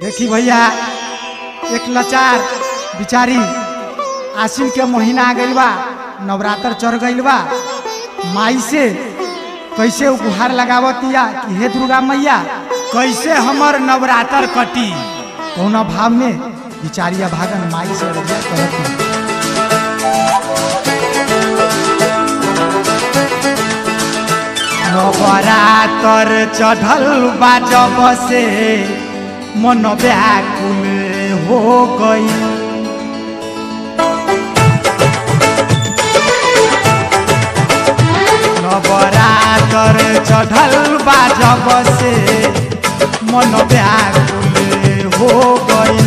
देखी भैया एक लाचार बिचारी आश्विन के महीना आ गइल बा, नवरात्र चढ़ गइल बा। माई से कैसे उपहार लगावतिया कि हे दुर्गा मैया कैसे हमर नवरात्र कटी। कौना भाव में बिचारिया भागन माई से रजा करती। नवरात्र चढ़ल बा जब से मन व्याकुल हो गई। नवरात्र चढ़ल बा जब से मन व्याकुल हो गई।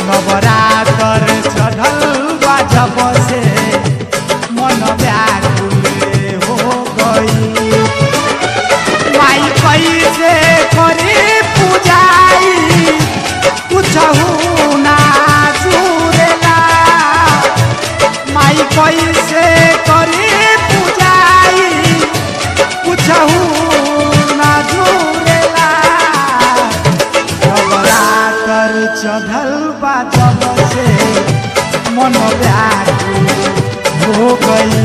नवरात्र चढ़ल बा जब से मन व्याकुल हो गई। माई कैसे करी पूजाई कुछ ना जुरेला। माई कैसे करी पूजाई कुछ ना जुरेला। नवरात्र चढ़ल बा जब से मन व्याकुल हो गई।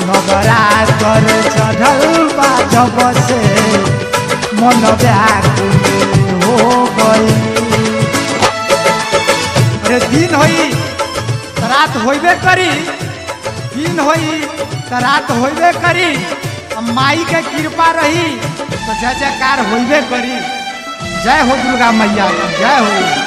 नवरात्र चढ़ल बा जब से मन व्याकुल हो गई। अरे दिन होई रात होइबे करी, दिन होई रात होइबे करी। माई के कृपा रही तो जय जयकार होइबे करी। जय हो दुर्गा मैया, जय हो।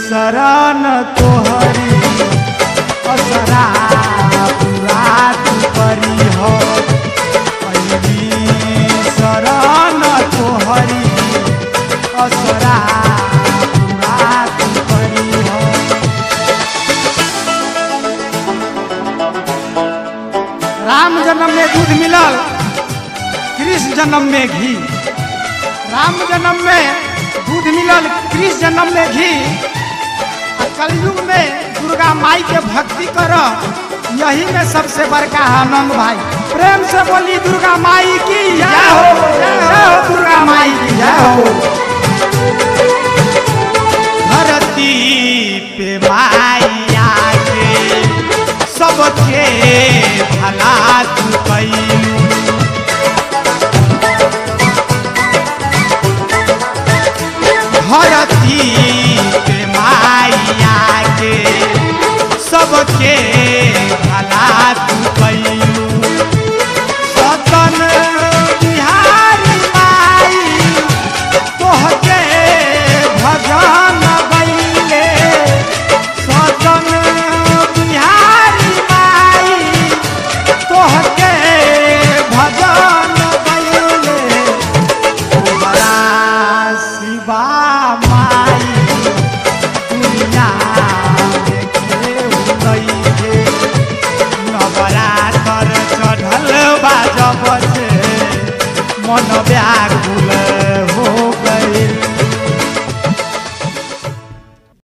शरण तोहरी असरा पूरा तू करी हो। शरण तोहरी असरा पूरा तू करी हो। राम जन्म में दूध मिलल, कृष्ण जन्म में घी। राम जन्म में दूध मिलल, कृष्ण जन्म में घी। कलयुग में दुर्गा माई के भक्ति करो, यही में सबसे बड़का आनंद भाई। प्रेम से बोली दुर्गा माई की जय हो, जय हो दुर्गा माई की जय हो। धरती पे माई आके सबके भला तू कैलू। धरती पे माई आके सबके भला तू कैलू। सतन बिहारी माई तोहके भजन गइले। सतन बिहारी माई तोहके भजन गइले। तोहरा शिवा माई दुनिया में केहू नइखे। नवरात्र चढ़ल बा जब से मन व्याकुल